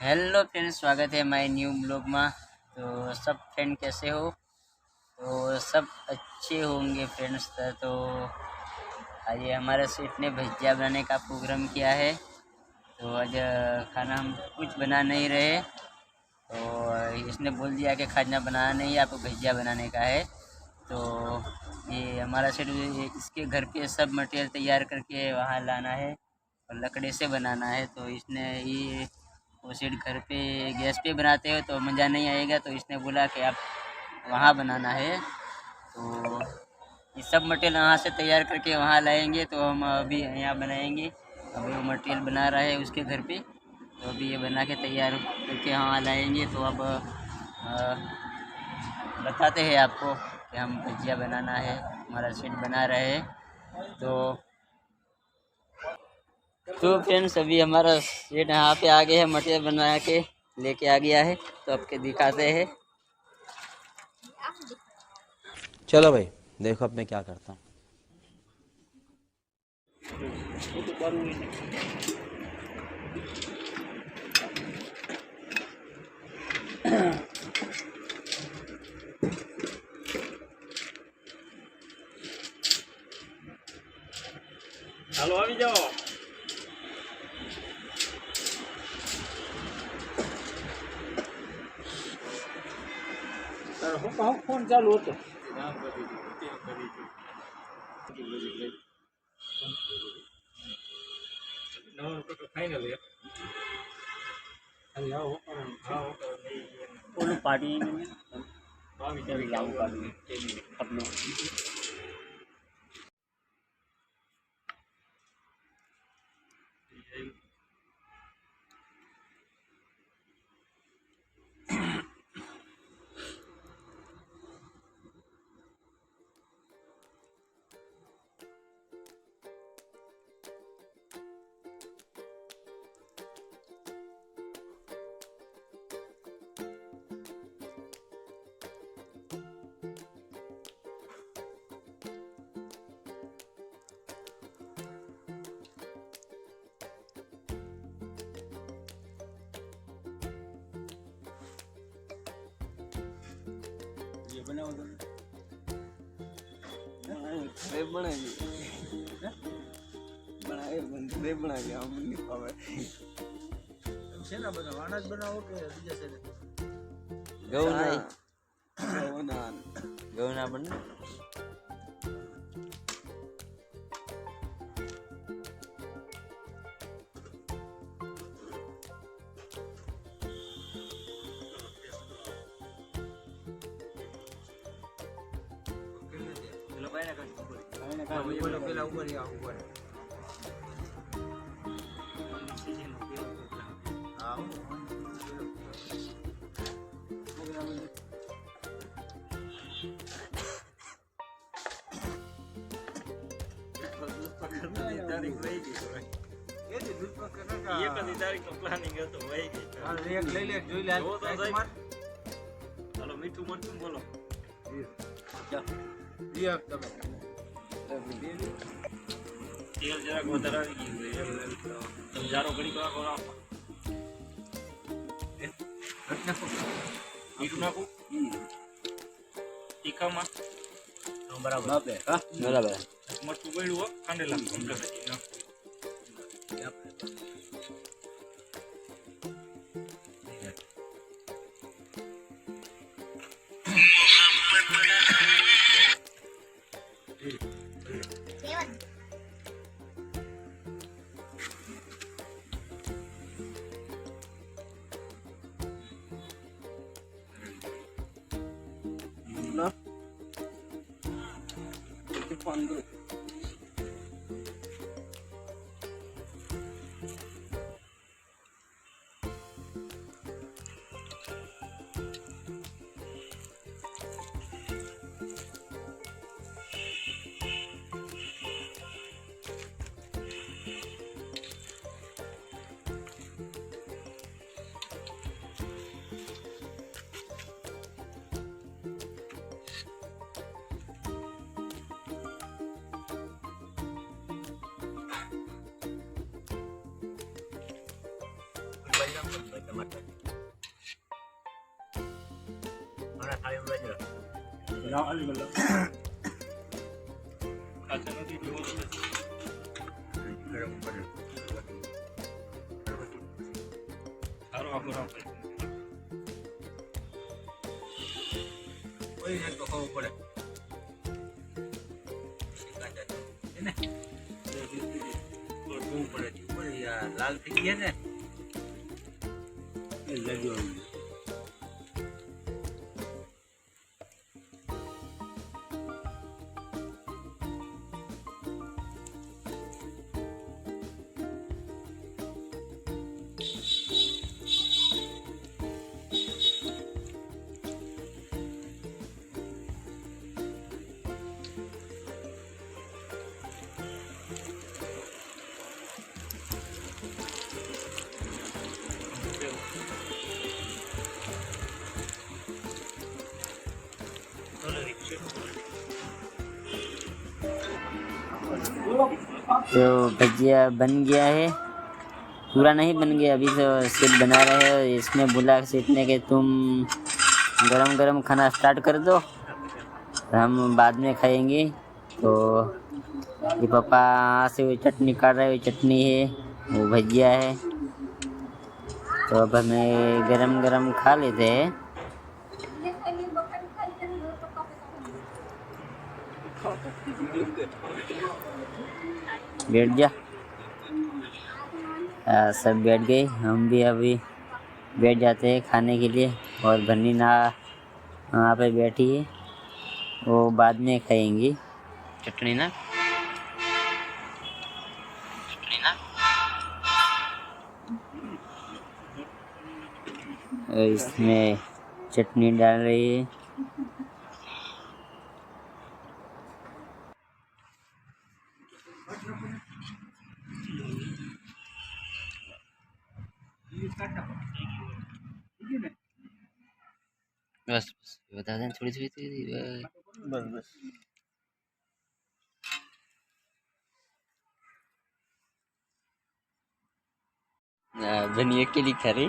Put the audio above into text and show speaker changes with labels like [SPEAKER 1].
[SPEAKER 1] Hello friends, स्वागत है हमारे न्यू ब्लॉग में। तो सब फ्रेंड कैसे हो? तो सब अच्छे होंगे फ्रेंड्स। तो आज हमारे सेठ ने भजिया बनाने का प्रोग्राम किया है। तो आज खाना हम कुछ बना नहीं रहे। तो इसने बोल दिया कि खाना बनाना नहीं है, आपको भजिया बनाने का है। तो ये हमारा सेठ इसके घर पे सब मटेरियल तैयार करके वहाँ लाना है और लकड़े से बनाना है। तो इसने ये वो सीट घर पे गैस पे बनाते हो तो मज़ा नहीं आएगा, तो इसने बोला कि आप वहाँ बनाना है। तो ये सब मटेरियल वहाँ से तैयार करके वहाँ लाएंगे, तो हम अभी यहाँ बनाएंगे। अभी वो मटेरियल बना रहा है उसके घर पे, तो अभी ये बना के तैयार करके वहाँ लाएंगे। तो अब बताते हैं आपको कि हम भजिया बनाना है, हमारा सेट बना रहे हैं। तो फ्रेंड्स, अभी हमारा सेट यहाँ पे आ गया है, मटेरियल बना के लेके आ गया है। तो आपके दिखाते हैं।
[SPEAKER 2] चलो भाई, देखो अब मैं क्या करता हूँ।
[SPEAKER 3] હાલો આવી જાઓ। હું ફોન ચાલુ હતો। ફાઇનલ
[SPEAKER 1] ઓલું પાડી લાવું કાઢવું આપણું
[SPEAKER 3] બનાવો તમે બનાવી આમ નહીં પાવે। શેના બનાવો? આના જ બનાવો કે બીજા છે?
[SPEAKER 1] ઘઉંના બને.
[SPEAKER 3] પેલા ઉપર મીઠું મરચું બોલો। તેલ જરાક વધારે આવી ગયું તમે જારો ઘડી નાખો મીઠું નાખું તીખામાં બરાબર
[SPEAKER 1] બરાબર.
[SPEAKER 3] મરચું ગળ્યું હો ખાંડેલા લાલ થઈ ગયા ને
[SPEAKER 1] तो भजिया बन गया है, पूरा नहीं बन गया अभी, तो सेठ बना रहे हैं। इसने बोला सेठ ने कि तुम गरम गरम खाना स्टार्ट कर दो, हम बाद में खाएंगे। तो ये पापा से वो चटनी काट रहे हैं, वो चटनी है, वो भजिया है। तो अब हमें गरम गरम खा लेते हैं। बैठ जा। सब बैठ गए, हम भी अभी बैठ जाते हैं खाने के लिए। और बन्नी ना वहाँ पे बैठी है, वो बाद में खाएंगी चटनी ना। और इसमें चटनी डाल रही है। बस बस बता दें, थोड़ी थोड़ी
[SPEAKER 3] બસ બસ
[SPEAKER 1] बनिए के लिए खा रही